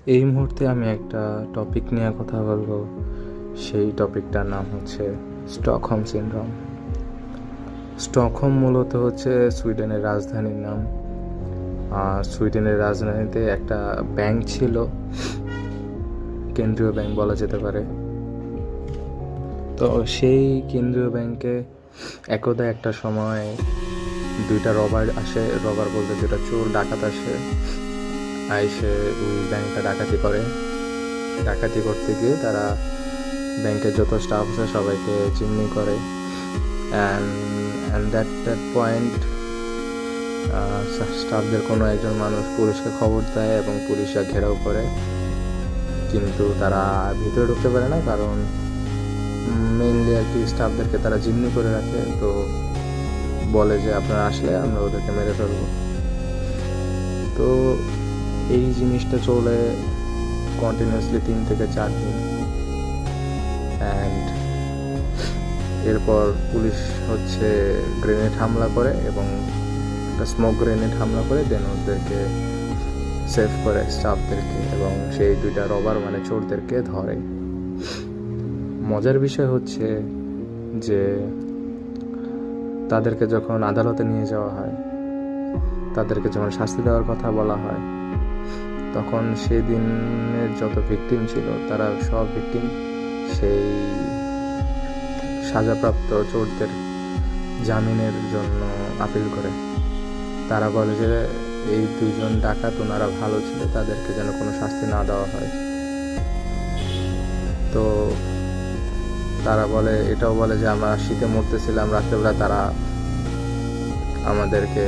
এই মুহূর্তে আমি একটা টপিক নিয়ে কথা বলবো। সেই টপিকটার নাম হচ্ছে স্টকহোম সিনড্রোম। স্টকহোম মূলত হচ্ছে সুইডেনের রাজধানীর নাম। সুইডেনের রাজধানীতে একটা ব্যাংক ছিল, কেন্দ্রীয় ব্যাংক বলা যেতে পারে। তো সেই কেন্দ্রীয় ব্যাংকে একদা একটা সময় দুইটা রবার আসে, রবার বলতে দুইটা চোর ডাকাত আসে, আইসে ওই ব্যাংকটা ডাকাতি করতে গিয়ে তারা ব্যাংকের যত স্টাফ আছে সবাইকে চিমনি করে। অ্যান্ড দ্যাট পয়েন্ট স্টাফদের কোনো একজন মানুষ পুলিশকে খবর দেয় এবং পুলিশরা ঘেরাও করে, কিন্তু তারা ভিতরে ঢুকতে পারে না, কারণ মেইনলি আর কি স্টাফদেরকে তারা জিম্মি করে রাখে। তো বলে যে আপনারা আসলে আমরা ওদেরকে মেরে ফেলবো। তো এই জিনিসটা চলে কন্টিনিউয়াসলি 3 থেকে 4 দিন। অ্যান্ড এরপর পুলিশ হচ্ছে গ্রেনেড হামলা করে এবং একটা স্মোক গ্রেনেড হামলা করে দেন ওদেরকে সেভ করে স্টাফদেরকে, এবং সেই দুইটা রবার মানে চোরদেরকে ধরে। মজার বিষয় হচ্ছে যে তাদেরকে যখন আদালতে নিয়ে যাওয়া হয়, তাদেরকে যখন শাস্তি দেওয়ার কথা বলা হয়, তখন সেই দিনের যত ভিকটিম ছিল তারা সব ভিকটিম সেই সাজাপ্রাপ্ত চোরদের জামিনের জন্য আপিল করে। তারা বলে যে এই দুজন ডাকাত ওনারা ভালো ছিল, তাদেরকে যেন কোনো শাস্তি না দেওয়া হয়। তো তারা এটাও বলে যে আমরা শীতে মরতেছিলাম, রাত্রেবেলা তারা আমাদেরকে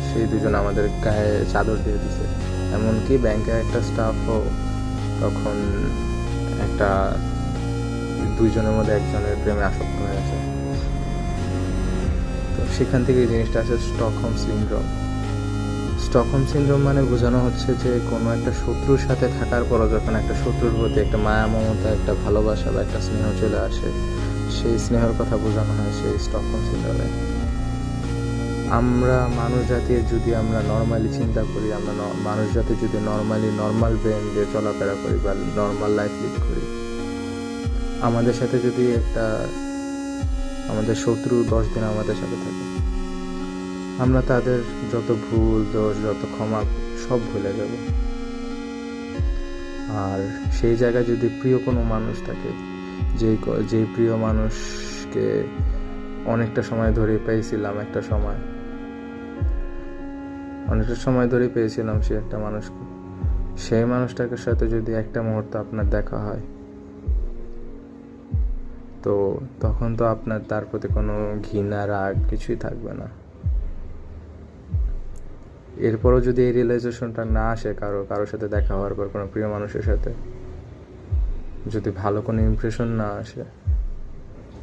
সেই দুজন আমাদের গায়ে চাদর দিয়ে দিছে। এমনকি ব্যাংকের একটা স্টাফও তখন একটা দুইজনের মধ্যে একজনের প্রেমে আসক্ত হয়েছে। তো সেখান থেকে এই জিনিসটা আছে স্টকহোম সিনড্রোম। স্টকহোম সিনড্রোম মানে বোঝানো হচ্ছে যে কোনো একটা শত্রুর সাথে থাকার পরও যখন একটা শত্রুর প্রতি একটা মায়া, মমতা, একটা ভালোবাসা বা একটা স্নেহ চলে আসে, সেই স্নেহের কথা বোঝানো হয় সেই স্টকহোম সিনড্রোমে। আমরা মানুষ জাতি যদি আমরা নর্মালি চিন্তা করি, আমরা মানুষ জাতি যদি নর্মাল ব্রেন দিয়ে চলাফেরা করি বা নর্মাল লাইফ লিড করি, আমাদের সাথে যদি আমাদের শত্রু 10 দিন আমাদের সাথে থাকে, আমরা তাদের যত ভুল দোষ, যত ক্ষমা সব ভুলে যাব। আর সেই জায়গায় যদি প্রিয় কোনো মানুষ থাকে, যেই প্রিয় মানুষকে অনেকটা সময় ধরে পেয়েছিলাম সে একটা মানুষকে, সেই মানুষটাকে সাথে যদি একটা মুহূর্ত আপনার দেখা হয়, তো তখন তো আপনার তার প্রতি কোনো ঘৃণা, রাগ কিছুই থাকবে না। এরপরও যদি এই রিয়েলাইজেশনটা না আসে কারোর সাথে দেখা হওয়ার পর, কোনো প্রিয় মানুষের সাথে যদি ভালো কোনো ইমপ্রেশন না আসে,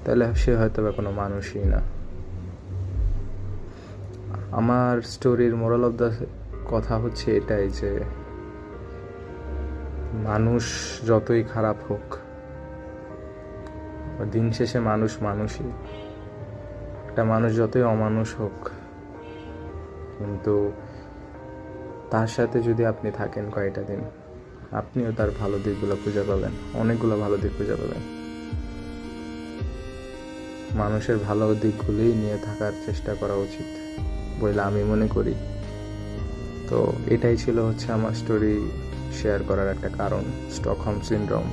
তাহলে সে হয়তো বা কোনো মানুষই না। আমার স্টোরির মোরাল অফ দ্য কথা হচ্ছে এটাই যে মানুষ যতই খারাপ হোক, দিন শেষে মানুষই। একটা মানুষ যতই অমানুষ হোক, কিন্তু তার সাথে যদি আপনি থাকেন কয়েকটা দিন, আপনিও তার ভালো দিকগুলো খুঁজে পাবেন, অনেকগুলো ভালো দিক খুঁজে পাবেন। মানুষের ভালো দিকগুলোই নিয়ে থাকার চেষ্টা করা উচিত বলে আমি মনে করি। তো এটাই ছিল হচ্ছে আমার স্টোরি শেয়ার করার একটা কারণ, স্টকহোম সিনড্রোম।